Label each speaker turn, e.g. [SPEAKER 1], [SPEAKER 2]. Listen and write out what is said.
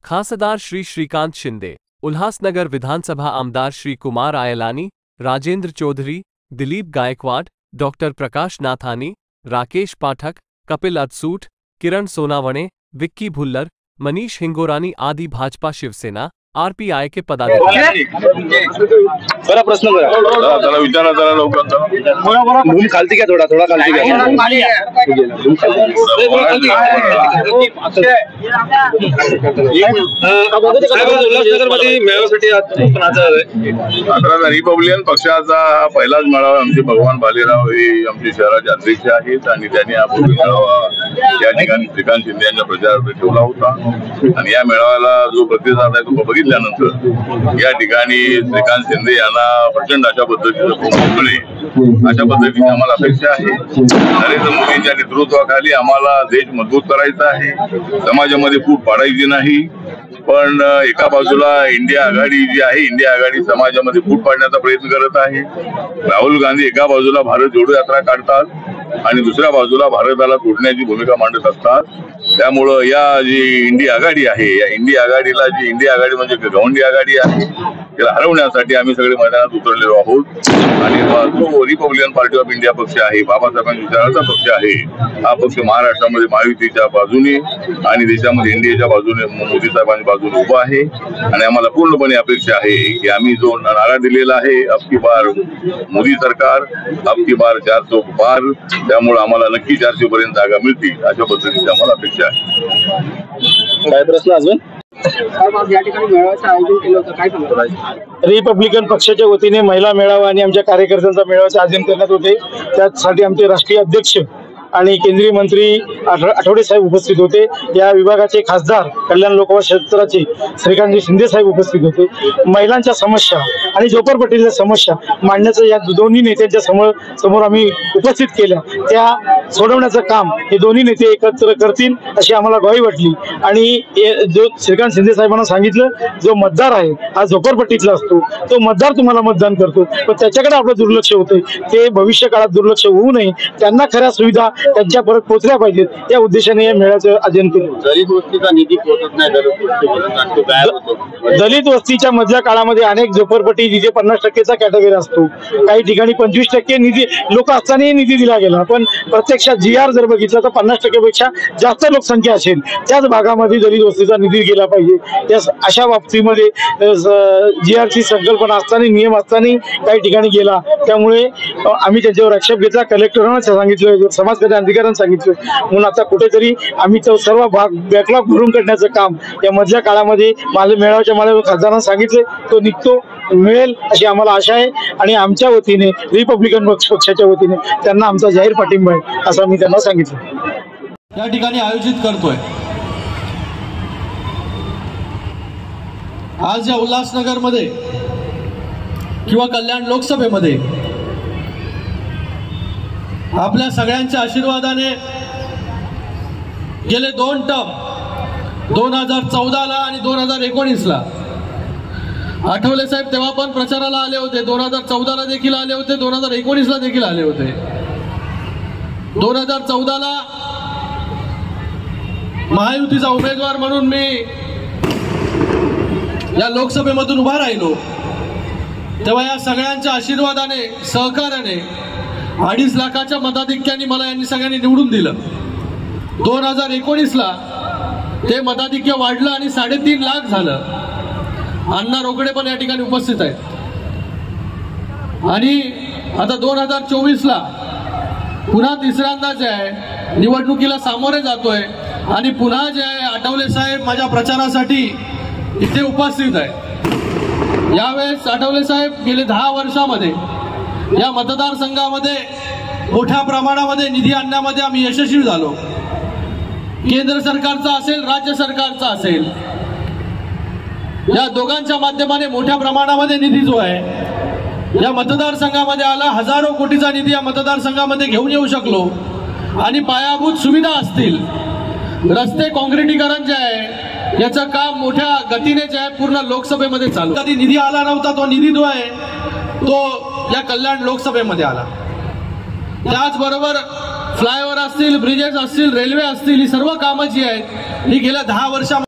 [SPEAKER 1] खासदार श्री श्रीकांत शिंदे, उल्हासनगर विधानसभा आमदार श्री कुमार आयलानी, राजेंद्र चौधरी, दिलीप गायकवाड, डॉक्टर प्रकाश नाथानी, राकेश पाठक, कपिल अदसूट, किरण सोनावणे, विक्की भुल्लर, मनीष हिंगोरानी आदि भाजपा शिवसेना आरपीआई के पदाधिकारी।
[SPEAKER 2] बड़ा प्रश्न जरा विचारा जरा लवकर घूम खालती क्या थोड़ा खालती क्या उल्हासनगरमध्ये मेळाव्यासाठी आता रिपब्लिकन पक्षाचा पहिलाच मेळावा आमचे भगवान भालेराव हे आमचे शहराचे अध्यक्ष आहेत आणि त्यांनी यापूर्वी मेळावा या ठिकाणी श्रीकांत शिंदे यांच्या प्रचारार्थ ठेवला होता आणि या मेळाव्याला जो प्रतिसाद आहे तो बघितल्यानंतर या ठिकाणी श्रीकांत शिंदे यांना प्रचंड अशा पद्धतीचं खूप मिळेल अशा पद्धतीची आम्हाला अपेक्षा आहे। नरेंद्र मोदींच्या नेतृत्वाखाली आम्हाला देश मजबूत करायचा आहे, समाजामध्ये फूट पाडायची नाही। पण एका बाजूला इंडिया आघाडी जी आहे, इंडिया आघाडी समाजामध्ये फूट पाडण्याचा प्रयत्न करत आहे। राहुल गांधी एका बाजूला भारत जोडो यात्रा काढतात आणि दुसऱ्या बाजूला भारताला तोडण्याची भूमिका मांडत असतात। त्यामुळे या जी इंडिया आघाडी आहे, या इंडिया आघाडीला जी इंडिया आघाडी म्हणजे गवंडी आघाडी आहे त्याला हरवण्यासाठी आम्ही सगळे मैदानात उतरलेलो आहोत आणि जो रिपब्लिकन पार्टी ऑफ इंडिया पक्ष आहे, बाबासाहेबांच्या विचाराचा पक्ष आहे, हा पक्ष महाराष्ट्रामध्ये महायुतीच्या बाजूने आणि देशामध्ये एनडीएच्या बाजूने मोदी साहेबांच्या बाजूने उभा आहे आणि आम्हाला पूर्णपणे अपेक्षा आहे की आम्ही जो नारा दिलेला आहे अब की बार मोदी सरकार, अब की बार 400 पार, त्यामुळे आम्हाला नक्की 400 पर्यंत जागा मिळतील अशा पद्धतीची आम्हाला अपेक्षा आहे।
[SPEAKER 3] काय प्रश्न अजून या ठिकाणी मेळाव्याचं आयोजन केलं होतं, काय सांगतो?
[SPEAKER 4] रिपब्लिकन पक्षाच्या वतीने महिला मेळावा आणि आमच्या कार्यकर्त्यांचा मेळाव्याचे आयोजन करण्यात होते। त्यासाठी आमचे राष्ट्रीय अध्यक्ष आणि केंद्रीय मंत्री आठवले साहेब उपस्थित होते। या विभागाचे खासदार कल्याण लोकसभा क्षेत्राचे श्रीकांत शिंदे साहेब उपस्थित होते। महिलांच्या समस्या आणि झोपडपट्टीच्या समस्या मांडण्याचं या दोन्ही नेत्यांच्या समोर आम्ही उपस्थित केल्या, त्या सोडवण्याचं काम हे दोन्ही नेते एकत्र करतील अशी आम्हाला ग्वाही वाटली। आणि जो श्रीकांत शिंदे साहेबांना सांगितलं, जो मतदार आहे हा झोपडपट्टीतला असतो, तो मतदार तुम्हाला मतदान करतो, पण त्याच्याकडे आपलं दुर्लक्ष होते, ते भविष्य काळात दुर्लक्ष होऊ नये, त्यांना खऱ्या सुविधा त्यांच्या परत पोहोचल्या पाहिजेत या उद्देशाने या मेळाव्याचं आयोजन केलं।
[SPEAKER 3] दलित वस्तीचा निधी पोहोचत नाही,
[SPEAKER 4] दलित वस्तीच्या मधल्या काळामध्ये अनेक झोपडपट्टी जिथे 50% कॅटेगरी असतो, काही ठिकाणी 25% निधी लोक असतानाही निधी दिला गेला, पण प्रत्यक्षात GR जर बघितलं तर 50% पेक्षा जास्त लोकसंख्या असेल त्याच भागामध्ये दलित वस्तीचा निधी गेला पाहिजे। अशा बाबतीमध्ये GR ची संकल्पना असताना, नियम असताना काही ठिकाणी गेला, त्यामुळे आम्ही त्याच्यावर आक्षेप घेतला। कलेक्टरांना सांगितलं, समाज अधिकाऱ्यांना सांगितलं, म्हणून आता कुठेतरी आम्ही तो सर्व भाग बॅकलॉग भरून काढण्याचं काम या मधल्या काळामध्ये मेळाव्याच्या खासदारांना सांगितले, तो निघतो मिळेल अशी आम्हाला आशा आहे आणि आमच्या वतीने रिपब्लिकन पक्षाच्या वतीने त्यांना आमचा जाहीर पाठिंबा आहे असं मी त्यांना सांगितलं।
[SPEAKER 5] या ठिकाणी आयोजित करतोय। आज या उल्हासनगर मध्ये किंवा कल्याण लोकसभेमध्ये आपल्या सगळ्यांच्या आशीर्वादाने गेले 2 टर्म 2014ला आणि 2019ला आठवले साहेब तेव्हा पण प्रचाराला आले होते, 2014ला देखील आले होते, 2019ला देखील आले होते। 2014ला महायुतीचा उमेदवार म्हणून मी या लोकसभेमधून उभा राहिलो, तेव्हा या सगळ्यांच्या आशीर्वादाने, सहकार्याने 2.5 लाखाच्या मताधिक्याने मला यांनी सगळ्यांनी निवडून दिलं। 2019ला ते मताधिक्य वाढलं आणि 3.5 लाख झालं। अण्णा रोकडे पण या ठिकाणी उपस्थित आहेत आणि आता 2024ला पुन्हा तिसऱ्यांदा जे आहे निवडणुकीला सामोरे जातोय आणि पुन्हा जे आहे आठवले साहेब माझ्या प्रचारासाठी इथे उपस्थित आहेत। यावेळेस आठवले साहेब गेले 10 वर्षामध्ये या मतदारसंघामध्ये मोठ्या प्रमाणामध्ये निधी आणण्यामध्ये आम्ही यशस्वी झालो। केंद्र सरकारचा असेल, राज्य सरकारचा असेल, या दोघांच्या माध्यमाने मोठ्या प्रमाणामध्ये निधी जो आहे या मतदारसंघामध्ये आला। हजारो कोटीचा निधी या मतदारसंघामध्ये घेऊन येऊ शकलो आणि पायाभूत सुविधा असतील, रस्ते काँक्रिटीकरण जे आहे याचं काम मोठ्या गतीने जे आहे पूर्ण लोकसभेमध्ये चालू। कधी निधी आला नव्हता, तो निधी जो आहे तो या कल्याण लोकसभेमध्ये आला। त्याचबरोबर फ्लायओव्हर असतील, ब्रिजेस असतील, रेल्वे असतील, ही सर्व कामं जी आहेत ही गेल्या 10 वर्षामध्ये